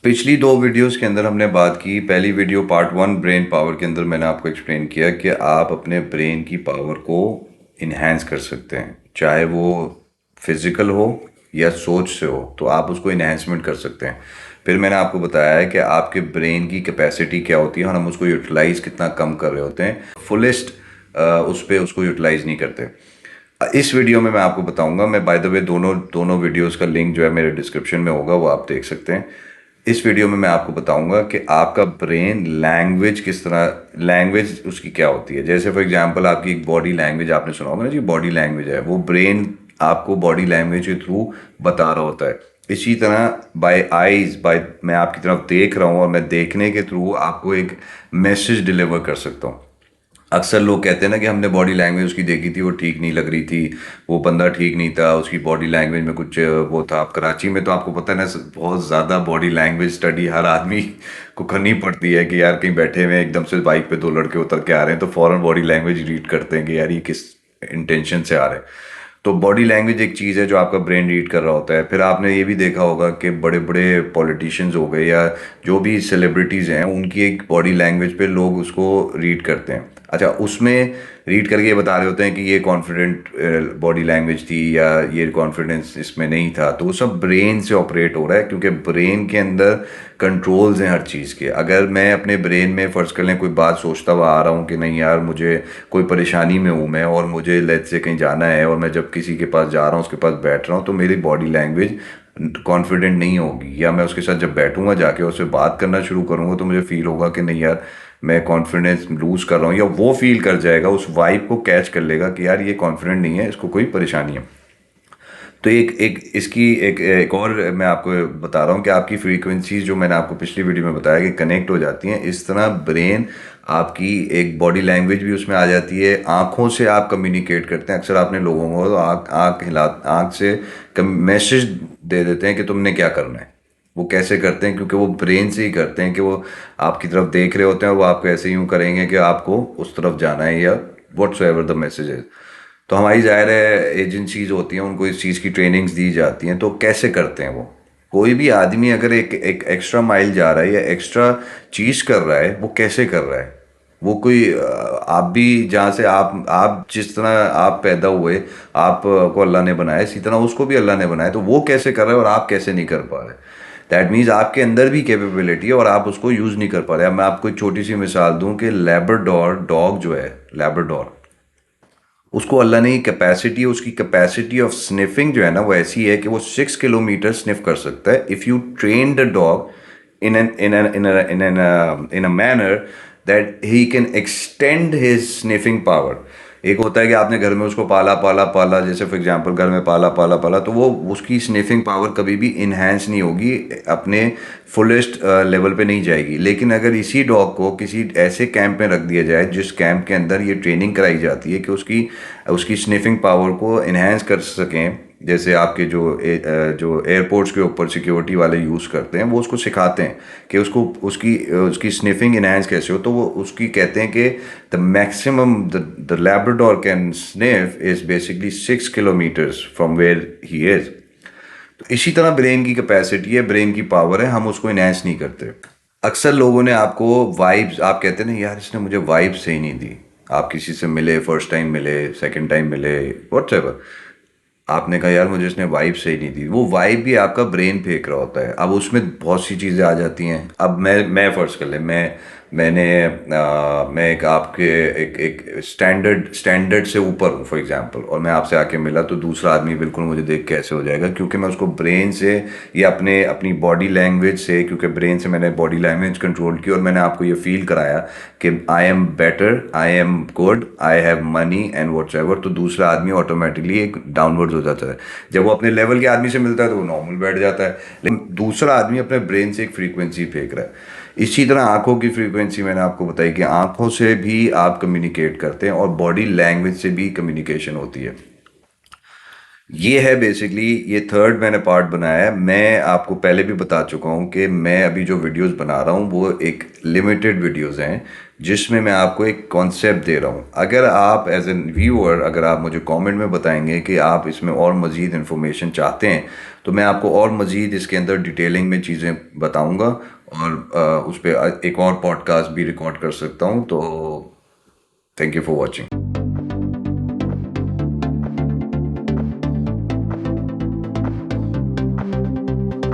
पिछली दो वीडियोस के अंदर हमने बात की। पहली video part one brain power के अंदर मैंने आपको एक्सप्लेन किया कि आप अपने ब्रेन की पावर को इन्हेंस कर सकते हैं, चाहे वो फिजिकल हो या सोच से हो, तो आप उसको इन्हेंसमेंट कर सकते हैं। फिर मैंने आपको बताया है कि आपके ब्रेन की कैपेसिटी क्या होती है और हम उसको यूटिलाइज कितना कम कर रहे होते हैं, फुलेस्ट उस पर उसको यूटिलाइज नहीं करते। इस वीडियो में मैं आपको बताऊंगा, मैं बाय द वे दोनों दोनों वीडियोस का लिंक जो है मेरे डिस्क्रिप्शन में होगा, वो आप देख सकते हैं। इस वीडियो में मैं आपको बताऊंगा कि आपका ब्रेन लैंग्वेज किस तरह, लैंग्वेज उसकी क्या होती है। जैसे फॉर एग्जांपल आपकी एक बॉडी लैंग्वेज आपने सुना होगा ना जी, बॉडी लैंग्वेज है, वो ब्रेन आपको बॉडी लैंग्वेज के थ्रू बता रहा होता है। इसी तरह बाय आईज, बाय मैं आपकी तरफ देख रहा हूँ और मैं देखने के थ्रू आपको एक मैसेज डिलीवर कर सकता हूँ। अक्सर लोग कहते हैं ना कि हमने बॉडी लैंग्वेज उसकी देखी थी, वो ठीक नहीं लग रही थी, वो बंदा ठीक नहीं था, उसकी बॉडी लैंग्वेज में कुछ वो था। आप कराची में तो आपको पता है ना, बहुत ज़्यादा बॉडी लैंग्वेज स्टडी हर आदमी को करनी पड़ती है कि यार कहीं बैठे हुए एकदम से बाइक पे दो लड़के उतर के आ रहे हैं तो फ़ौरन बॉडी लैंग्वेज रीड करते हैं कि यार ये किस इंटेंशन से आ रहे हैं। तो बॉडी लैंग्वेज एक चीज़ है जो आपका ब्रेन रीड कर रहा होता है। फिर आपने ये भी देखा होगा कि बड़े बड़े पॉलिटिशियंस हो गए या जो भी सेलिब्रिटीज़ हैं, उनकी एक बॉडी लैंग्वेज पे लोग उसको रीड करते हैं। अच्छा, उसमें रीड करके ये बता रहे होते हैं कि ये कॉन्फिडेंट बॉडी लैंग्वेज थी या ये कॉन्फिडेंस इसमें नहीं था। तो वो सब ब्रेन से ऑपरेट हो रहा है, क्योंकि ब्रेन के अंदर कंट्रोल्स हैं हर चीज़ के। अगर मैं अपने ब्रेन में फ़र्ज़ कर लें कोई बात सोचता हुआ आ रहा हूँ कि नहीं यार मुझे कोई परेशानी में हूँ मैं, और मुझे लेट से कहीं जाना है, और मैं जब किसी के पास जा रहा हूँ उसके पास बैठ रहा हूँ, तो मेरी बॉडी लैंग्वेज कॉन्फिडेंट नहीं होगी। या मैं उसके साथ जब बैठूंगा जाके उससे बात करना शुरू करूंगा तो मुझे फील होगा कि नहीं यार मैं कॉन्फिडेंस लूज कर रहा हूँ, या वो फील कर जाएगा, उस वाइब को कैच कर लेगा कि यार ये कॉन्फिडेंट नहीं है, इसको कोई परेशानी है। तो एक एक इसकी एक और मैं आपको बता रहा हूँ कि आपकी फ्रीक्वेंसीज जो मैंने आपको पिछली वीडियो में बताया कि कनेक्ट हो जाती हैं। इस तरह ब्रेन आपकी एक बॉडी लैंग्वेज भी उसमें आ जाती है। आंखों से आप कम्युनिकेट करते हैं। अक्सर आपने लोगों को तो आंख से मैसेज दे देते हैं कि तुमने क्या करना है। वो कैसे करते हैं? क्योंकि वो ब्रेन से ही करते हैं कि वो आपकी तरफ देख रहे होते हैं, वो आपको ऐसे यूं करेंगे कि आपको उस तरफ जाना है या व्हाट्स एवर द मैसेज है। तो हमारी ज़ाहिर है एजेंसीज होती हैं, उनको इस चीज़ की ट्रेनिंग्स दी जाती हैं। तो कैसे करते हैं वो? कोई भी आदमी अगर एक एक्स्ट्रा माइल जा रहा है या एक्स्ट्रा चीज़ कर रहा है, वो कैसे कर रहा है? वो कोई आप भी जहाँ से आप जिस तरह आप पैदा हुए, आप को अल्लाह ने बनाया, इसी तरह उसको भी अल्लाह ने बनाया। तो वो कैसे कर रहा है और आप कैसे नहीं कर पा रहे? दैट मीन्स आपके अंदर भी कैपेबिलिटी है और आप उसको यूज़ नहीं कर पा रहे। अब मैं आपको एक छोटी सी मिसाल दूं कि लेब्राडोर डॉग जो है, लेब्राडोर, उसको अल्लाह ने कैपेसिटी, उसकी कैपेसिटी ऑफ स्निफिंग जो है ना, वो ऐसी है कि वो 6 किलोमीटर स्निफ कर सकता है if you train the dog in a manner that he can extend his sniffing power. एक होता है कि आपने घर में उसको पाला पाला पाला, जैसे फॉर एग्जांपल घर में पाला पाला पाला, तो वो उसकी स्निफिंग पावर कभी भी इन्हेंस नहीं होगी, अपने फुलेस्ट लेवल पे नहीं जाएगी। लेकिन अगर इसी डॉग को किसी ऐसे कैंप में रख दिया जाए जिस कैंप के अंदर ये ट्रेनिंग कराई जाती है कि उसकी उसकी स्निफिंग पावर को इन्हेंस कर सकें, जैसे आपके जो एयरपोर्ट्स के ऊपर सिक्योरिटी वाले यूज़ करते हैं, वो उसको सिखाते हैं कि उसको उसकी उसकी स्निफिंग इन्हेंस कैसे हो। तो वो उसकी कहते हैं कि the maximum the Labrador can sniff is basically 6 kilometres from where he is. तो इसी तरह ब्रेन की कैपेसिटी है, ब्रेन की पावर है, हम उसको इन्हेंस नहीं करते। अक्सर लोगों ने आपको वाइब्स, आप कहते हैं ना यार इसने मुझे वाइब सही नहीं दी। आप किसी से मिले, फर्स्ट टाइम मिले, सेकंड टाइम मिले, व्हाट्सएवर, आपने कहा यार मुझे इसने वाइब सही नहीं दी। वो वाइब भी आपका ब्रेन फेंक रहा होता है। अब उसमें बहुत सी चीज़ें आ जाती हैं। अब मैं फ़र्ज़ कर ले, मैं एक आपके एक स्टैंडर्ड से ऊपर हूँ फॉर एग्जांपल, और मैं आपसे आके मिला, तो दूसरा आदमी बिल्कुल मुझे देख के ऐसे हो जाएगा, क्योंकि मैं उसको ब्रेन से या अपनी बॉडी लैंग्वेज से, क्योंकि ब्रेन से मैंने बॉडी लैंग्वेज कंट्रोल की और मैंने आपको ये फील कराया कि I am better, I am good, I have money and what's ever, तो दूसरा आदमी ऑटोमेटिकली एक डाउनवर्ड्स हो जाता है। जब वो अपने लेवल के आदमी से मिलता है तो वो नॉर्मल बैठ जाता है, लेकिन दूसरा आदमी अपने ब्रेन से एक फ्रीक्वेंसी फेंक रहा है। इसी तरह आंखों की फ्रीक्वेंसी मैंने आपको बताई कि आंखों से भी आप कम्युनिकेट करते हैं और बॉडी लैंग्वेज से भी कम्युनिकेशन होती है। ये है बेसिकली, ये थर्ड मैंने पार्ट बनाया है। मैं आपको पहले भी बता चुका हूँ कि मैं अभी जो वीडियोस बना रहा हूँ वो एक लिमिटेड वीडियोस हैं जिसमें मैं आपको एक कॉन्सेप्ट दे रहा हूँ। अगर आप एज एन व्यूअर अगर आप मुझे कमेंट में बताएंगे कि आप इसमें और मज़ीद इन्फॉर्मेशन चाहते हैं तो मैं आपको और मज़ीद इसके अंदर डिटेलिंग में चीज़ें बताऊँगा और उस पर एक और पॉडकास्ट भी रिकॉर्ड कर सकता हूँ। तो थैंक यू फॉर वॉचिंग।